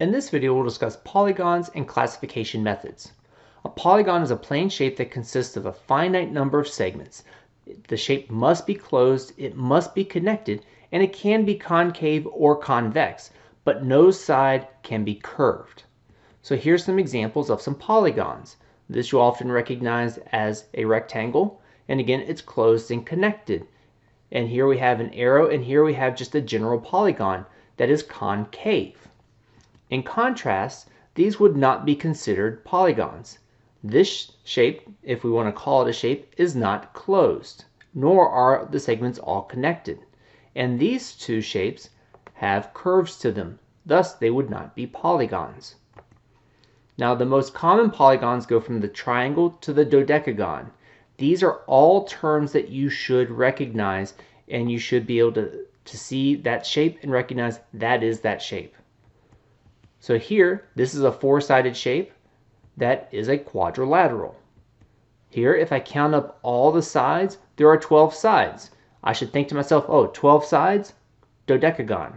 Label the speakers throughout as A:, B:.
A: In this video, we'll discuss polygons and classification methods. A polygon is a plane shape that consists of a finite number of segments. The shape must be closed, it must be connected, and it can be concave or convex, but no side can be curved. So here's some examples of some polygons. This you'll often recognize as a rectangle, and again, it's closed and connected. And here we have an arrow, and here we have just a general polygon that is concave. In contrast, these would not be considered polygons. This shape, if we want to call it a shape, is not closed, nor are the segments all connected. And these two shapes have curves to them, thus they would not be polygons. Now the most common polygons go from the triangle to the dodecagon. These are all terms that you should recognize, and you should be able to see that shape and recognize that is that shape. So here, this is a four-sided shape. That is a quadrilateral. Here, if I count up all the sides, there are 12 sides. I should think to myself, oh, 12 sides? Dodecagon.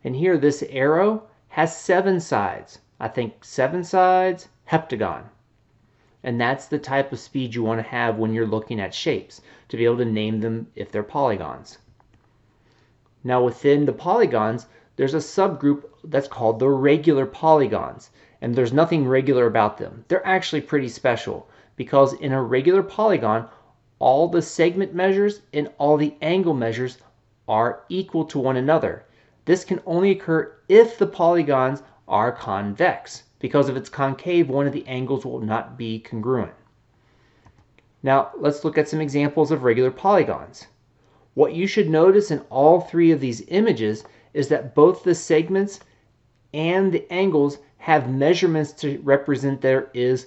A: And here, this arrow has 7 sides. I think 7 sides, heptagon. And that's the type of speed you want to have when you're looking at shapes, to be able to name them if they're polygons. Now within the polygons, there's a subgroup that's called the regular polygons, and there's nothing regular about them. They're actually pretty special because in a regular polygon, all the segment measures and all the angle measures are equal to one another. This can only occur if the polygons are convex, because if it's concave, one of the angles will not be congruent. Now let's look at some examples of regular polygons. What you should notice in all three of these images is that both the segments and the angles have measurements to represent there is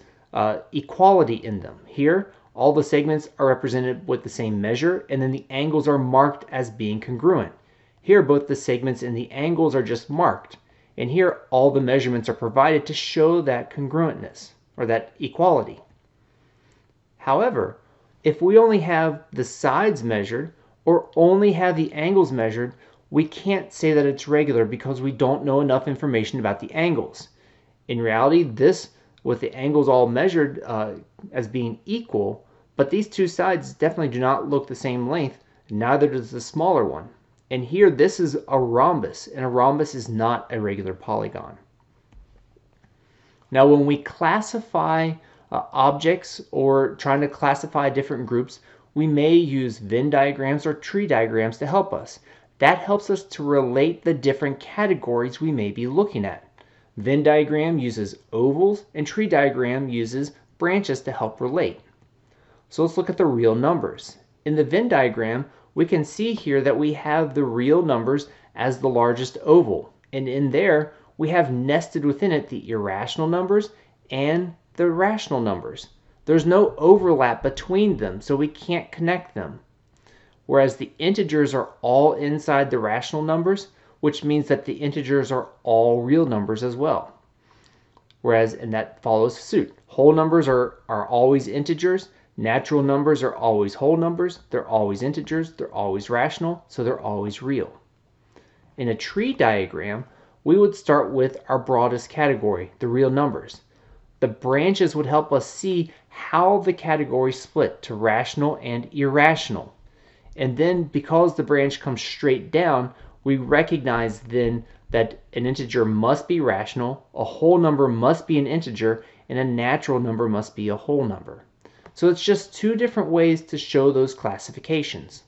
A: equality in them. Here, all the segments are represented with the same measure, and then the angles are marked as being congruent. Here, both the segments and the angles are just marked, and here all the measurements are provided to show that congruentness, or that equality. However, if we only have the sides measured, or only have the angles measured, we can't say that it's regular because we don't know enough information about the angles. In reality, this, with the angles all measured as being equal, but these two sides definitely do not look the same length, neither does the smaller one. And here, this is a rhombus, and a rhombus is not a regular polygon. Now, when we classify objects or trying to classify different groups, we may use Venn diagrams or tree diagrams to help us. That helps us to relate the different categories we may be looking at. Venn diagram uses ovals, and tree diagram uses branches to help relate. So let's look at the real numbers. In the Venn diagram, we can see here that we have the real numbers as the largest oval. And in there, we have nested within it the irrational numbers and the rational numbers. There's no overlap between them, so we can't connect them. Whereas the integers are all inside the rational numbers, which means that the integers are all real numbers as well. And that follows suit. Whole numbers are always integers. Natural numbers are always whole numbers. They're always integers. They're always rational, so they're always real. In a tree diagram, we would start with our broadest category, the real numbers. The branches would help us see how the categories split to rational and irrational. And then because the branch comes straight down, we recognize then that an integer must be rational, a whole number must be an integer, and a natural number must be a whole number. So it's just two different ways to show those classifications.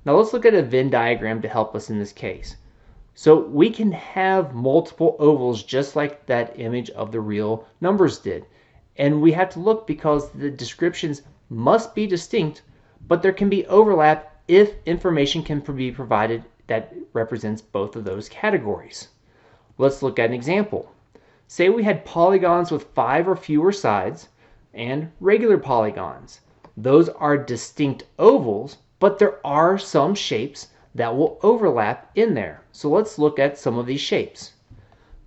A: Now let's look at a Venn diagram to help us in this case. So we can have multiple ovals just like that image of the real numbers did. And we have to look because the descriptions must be distinct, but there can be overlap if information can be provided that represents both of those categories. Let's look at an example. Say we had polygons with 5 or fewer sides and regular polygons. Those are distinct ovals, but there are some shapes that will overlap in there. So let's look at some of these shapes.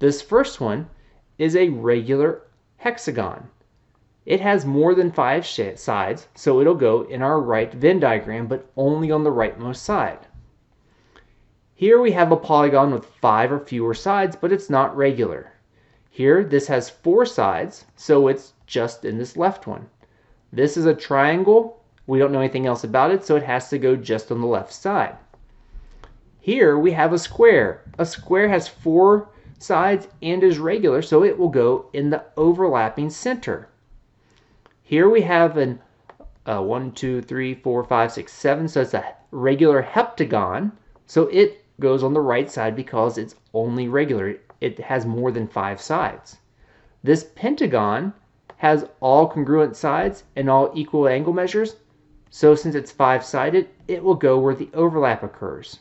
A: This first one is a regular hexagon. It has more than 5 sides, so it'll go in our right Venn diagram, but only on the rightmost side. Here we have a polygon with 5 or fewer sides, but it's not regular. Here, this has 4 sides, so it's just in this left one. This is a triangle. We don't know anything else about it, so it has to go just on the left side. Here we have a square. A square has 4 sides and is regular, so it will go in the overlapping center. Here we have an 1, 2, 3, 4, 5, 6, 7, so it's a regular heptagon, so it goes on the right side because it's only regular. It has more than 5 sides. This pentagon has all congruent sides and all equal angle measures, so since it's 5-sided, it will go where the overlap occurs.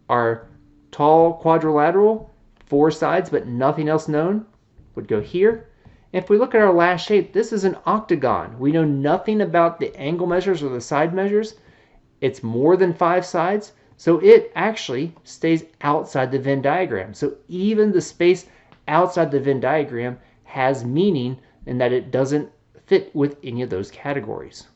A: Our tall quadrilateral, 4 sides but nothing else known, would go here. And if we look at our last shape, this is an octagon. We know nothing about the angle measures or the side measures. It's more than 5 sides, so it actually stays outside the Venn diagram. So even the space outside the Venn diagram has meaning in that it doesn't fit with any of those categories.